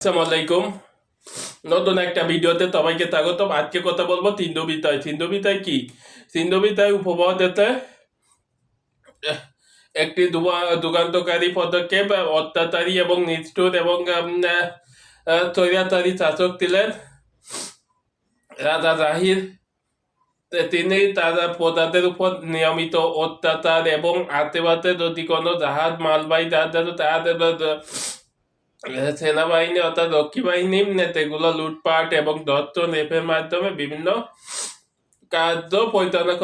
আসসালামু আলাইকুম। নতুন একটা ভিডিওতে সবাইকে স্বাগতম। আজকে কথা বলবো সিন্ধুবিতায়। সিন্ধুবিতায় কি? সিন্ধুবিতায় উপমহাদেশে একটি যুগান্তকারী পদক্ষেপ। অত্যাচারী এবং নিষ্ঠুর এবং স্বৈরাচারী শাসক ছিলেন রাজা জাহির। তিনি তারা প্রজাদের উপর নিয়মিত অত্যাচার এবং আশেপাশে যদি কোনো জাহাজ মালবাহী জাহাজ আছে তাদের সেনাবাহিনী অর্থাৎ রক্ষী বাহিনী সেগুলো লুটপাট এবং ধর্ষণ রেপের মাধ্যমে বিভিন্ন কার্য পরিচালনা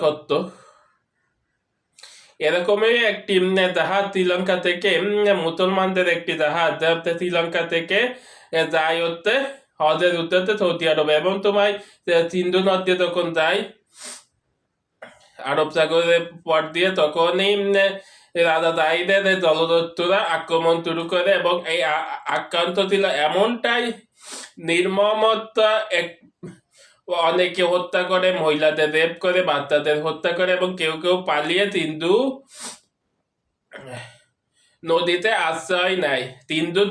করত। এরকমই একটি জাহাজ শ্রীলঙ্কা থেকে মুসলমানদের একটি জাহাজ শ্রীলঙ্কা থেকে যায় হচ্ছে হজের উদ্দেশ্যে সৌদি আরবে, এবং তোমার সিন্ধু নদী যখন যায় আরব সাগরের পর দিয়ে, তখনই রাজা জাহিদের জলদস্যুরা আক্রমণ শুরু করে, এবং এই আক্রান্ত ছিল এমনটাই নির্মমতা, অনেকে হত্যা করে, মহিলাদের রেপ করে, বাচ্চাদের হত্যা করে, এবং কেউ কেউ পালিয়ে সিন্ধু নদীতে আশ্রয় নেয়, সিন্ধু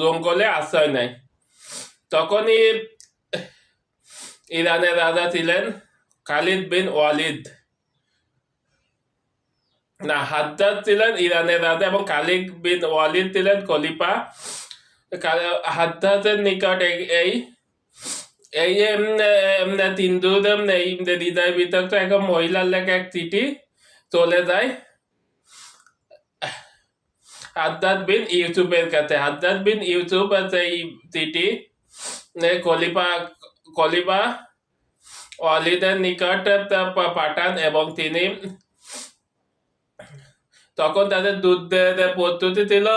জঙ্গলে আশ্রয় নেয়। তখনই ইরানের রাজা ছিলেন খালিদ বিন ওয়ালিদ, না হাজ্জাজ ছিলেন ইরানের রাজা, এবং খালিদ বিন ওয়ালিদ ছিলেন খলিফা। হাজ্জাজের নিকট এই সিন্ধুর এই হৃদয় বিতর্ক এক মহিলার লেখা এক চিঠি চলে যায় হাজ্জাজ বিন ইউসুফের কাছে। হাজ্জাজ বিন ইউসুফ এই চিঠি খলিফা ওয়ালিদের নিকট পাঠান, এবং তিনি তখন তাদের যুদ্ধের প্রস্তুতি ছিল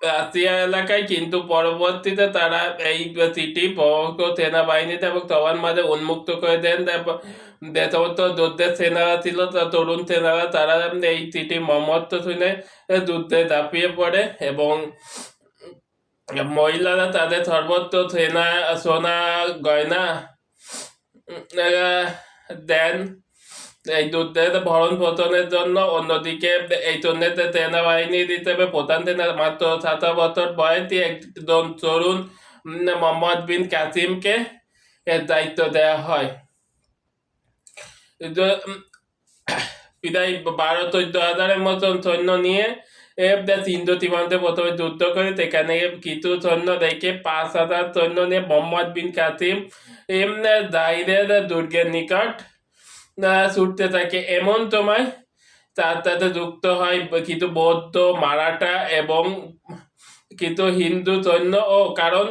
রাশিয়া এলাকায়, কিন্তু পরবর্তীতে তারা এই চিঠি সেনাবাহিনীতে এবং সবার মাঝে উন্মুক্ত করে দেন। যে সমস্ত যুদ্ধের সেনারা ছিল, তরুণ সেনারা, তারা এই চিঠি মর্মত্ব শুনে যুদ্ধে ঝাঁপিয়ে পড়ে, এবং মহিলারা তাদের সর্বত্র সোনা গয়না দেন এই যুদ্ধের ভরণ পোষণের জন্য। অন্যদিকে এই জন্য সেনাবাহিনীর হিসেবে প্রধান মাত্র 17 বছর বয়সী একজন তরুণ মোহাম্মদ বিন কাসিমকে এর দায়িত্ব দেওয়া হয়। প্রায় 12-14 হাজারের মতন সৈন্য নিয়ে সিন্ধু সীমান্তে প্রথমে যুদ্ধ করে, সেখানে কিছু সৈন্য রেখে 5,000 সৈন্য নিয়ে মোহাম্মদ বিন কাসিম জাহিরের দুর্গের নিকট ছুটতে থাকে। এমন সময় তার সাথে যুক্ত হয় কিছু বৌদ্ধ, মারাঠা এবং কিছু হিন্দু সৈন্য। কারণ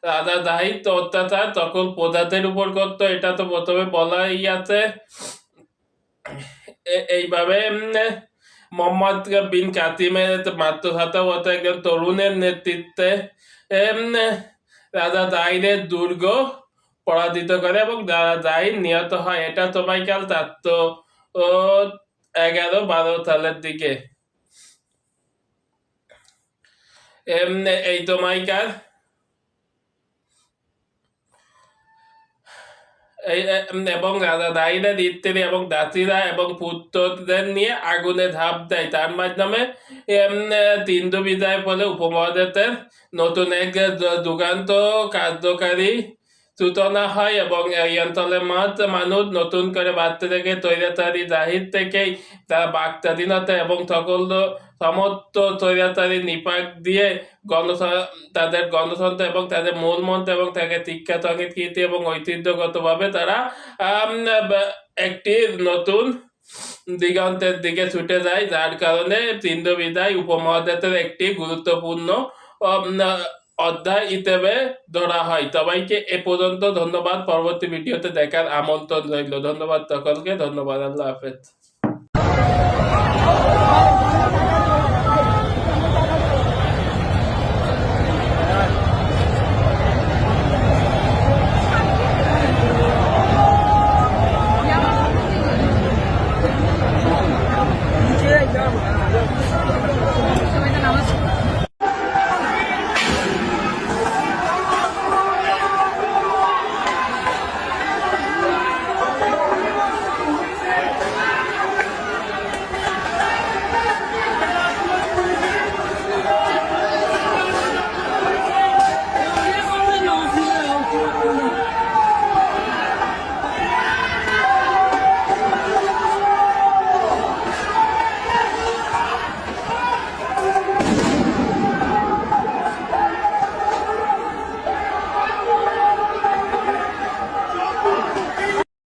রাজা জাহিদ অত্যাচার তখন প্রজাদের উপর করত, এটা তো প্রথমে বলাই আছে। এইভাবে মোহাম্মদ বিন কাসিমের মাত্র 17 বছর একজন তরুণের নেতৃত্বে রাজা জাহিদের দুর্গ পরাজিত করে, এবং রাজা জাহিদ নিহত হয়। এটা সময়কাল 411-12 সালের দিকে। এই সময়কার এবং রাজা জাহিদের স্ত্রী এবং দাসীরা এবং পুত্রদের নিয়ে আগুনে ঝাঁপ দেয়। তার মাধ্যমে সিন্ধু বিজয়ের ফলে উপমহাদেশের নতুন এক যুগান্ত কার্যকারী সূচনা হয়, এবং এই অঞ্চলের মানুষ নতুন করে বাড়তে থেকে স্বৈরাচারী জাহিদ থেকেই তারা বাক স্বাধীনতা এবং সমস্ত স্বৈরাচারী নিপাক দিয়ে তাদের গণতন্ত্র এবং তাদের মূল মন্ত্র এবং তাদের শিক্ষা, সংস্কৃতি এবং ঐতিহ্যগতভাবে তারা একটি নতুন দিগন্তের দিকে ছুটে যায়, যার কারণে সিন্ধু বিজয় উপমহাদেশের একটি গুরুত্বপূর্ণ অধ্যায় হিসেবে ধরা হয়। সবাইকে এ পর্যন্ত ধন্যবাদ। পরবর্তী ভিডিওতে দেখার আমন্ত্রণ রইল। ধন্যবাদ সকলকে। ধন্যবাদ। আল্লাহ হাফেজ।